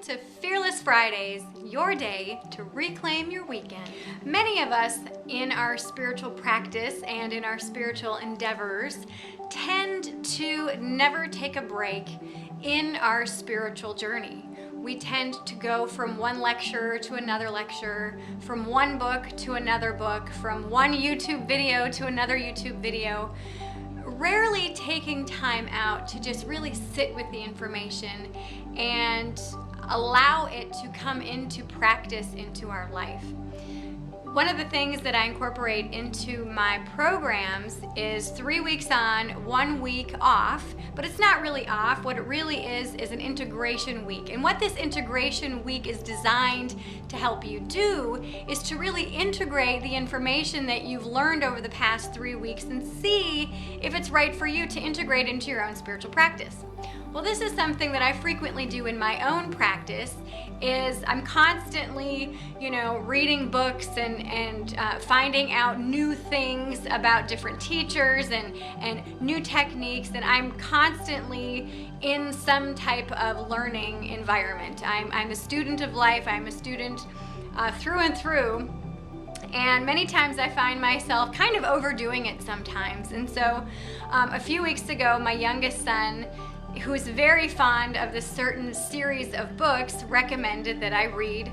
to Fearless Fridays, your day to reclaim your weekend. Many of us in our spiritual practice and in our spiritual endeavors tend to never take a break in our spiritual journey. We tend to go from one lecture to another lecture, from one book to another book, from one YouTube video to another YouTube video, rarely taking time out to just really sit with the information and allow it to come into practice into our life. One of the things that I incorporate into my programs is 3 weeks on, 1 week off, but it's not really off. What it really is an integration week. And what this integration week is designed to help you do is to really integrate the information that you've learned over the past 3 weeks and see if it's right for you to integrate into your own spiritual practice. Well, this is something that I frequently do in my own practice. Is I'm constantly, reading books and finding out new things about different teachers and new techniques, and I'm constantly in some type of learning environment. I'm a student of life. I'm a student through and through. And many times I find myself kind of overdoing it sometimes. And so a few weeks ago, my youngest son, who is very fond of this certain series of books, recommended that I read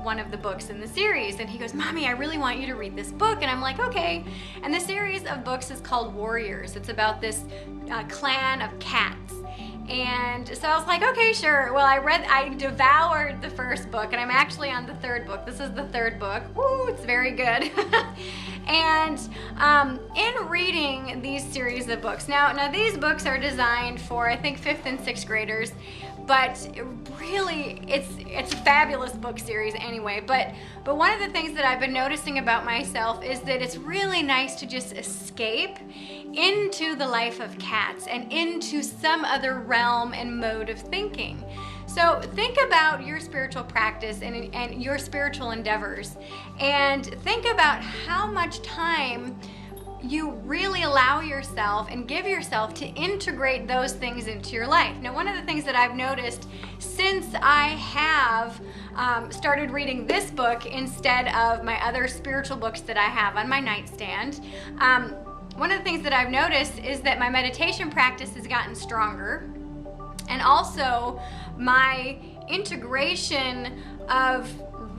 one of the books in the series. And he goes, "Mommy, I really want you to read this book." And I'm like, "Okay." And the series of books is called Warriors. It's about this clan of cats. And so I was like, "Okay, sure." Well, I devoured the first book, and I'm actually on the third book. This is the third book. Woo, it's very good. And in reading these series of books, now these books are designed for, I think, 5th and 6th graders, but really it's a fabulous book series anyway. But one of the things that I've been noticing about myself is that it's really nice to just escape into the life of cats and into some other realm and mode of thinking. So think about your spiritual practice and your spiritual endeavors, and think about how much time you really allow yourself and give yourself to integrate those things into your life. Now, one of the things that I've noticed since I have started reading this book instead of my other spiritual books that I have on my nightstand, one of the things that I've noticed is that my meditation practice has gotten stronger, and also my integration of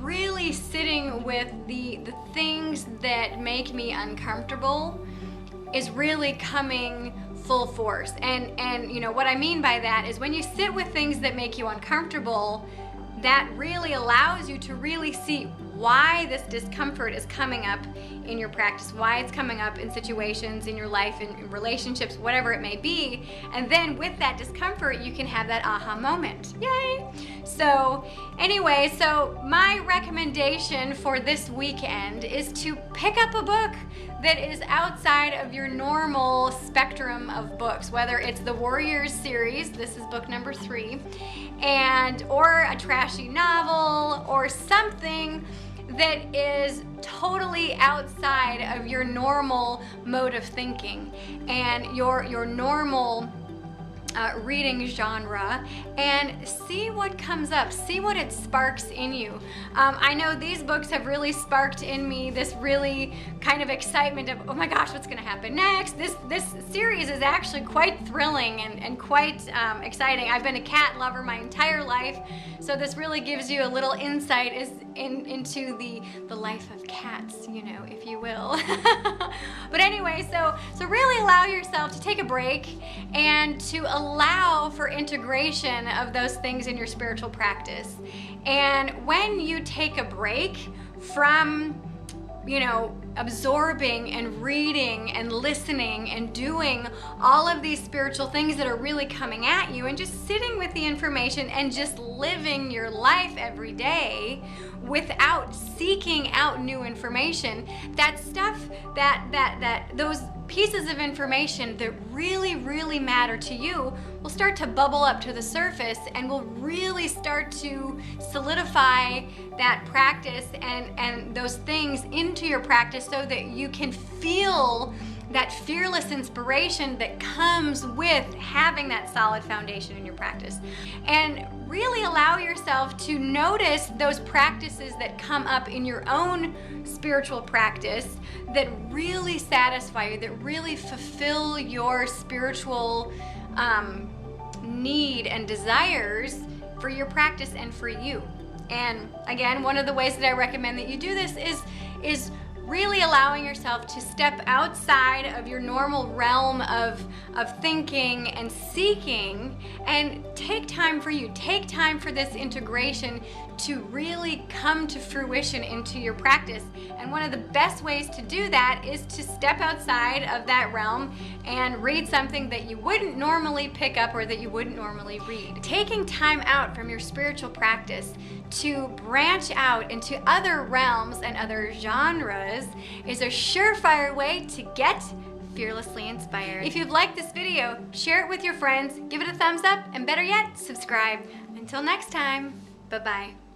really sitting with the things that make me uncomfortable is really coming full force. And what I mean by that is when you sit with things that make you uncomfortable, that really allows you to really see why this discomfort is coming up in your practice, why it's coming up in situations in your life, in relationships, whatever it may be. And then with that discomfort, you can have that aha moment. Yay! So anyway, my recommendation for this weekend is to pick up a book that is outside of your normal spectrum of books, whether it's the Warriors series, this is book number 3, or a trashy novel, or something that is totally outside of your normal mode of thinking and your normal reading genre, and see what comes up, see what it sparks in you. I know these books have really sparked in me this really kind of excitement of, oh my gosh, what's going to happen next? This series is actually quite thrilling and quite exciting. I've been a cat lover my entire life, so this really gives you a little insight into the life of cats, if you will. But anyway, so really allow yourself to take a break and to allow for integration of those things in your spiritual practice. And when you take a break from absorbing and reading and listening and doing all of these spiritual things that are really coming at you, and just sitting with the information and just living your life every day without seeking out new information, that stuff, those pieces of information that really, really matter to you will start to bubble up to the surface and will really start to solidify that practice and those things into your practice, so that you can feel that fearless inspiration that comes with having that solid foundation in your practice. And really allow yourself to notice those practices that come up in your own spiritual practice that really satisfy you, that really fulfill your spiritual need and desires for your practice and for you. And again, one of the ways that I recommend that you do this is really allowing yourself to step outside of your normal realm of thinking and seeking, and take time for you. Take time for this integration to really come to fruition into your practice. And one of the best ways to do that is to step outside of that realm and read something that you wouldn't normally pick up or that you wouldn't normally read. Taking time out from your spiritual practice to branch out into other realms and other genres is a surefire way to get fearlessly inspired. If you've liked this video, share it with your friends, give it a thumbs up, and better yet, subscribe. Until next time, bye-bye.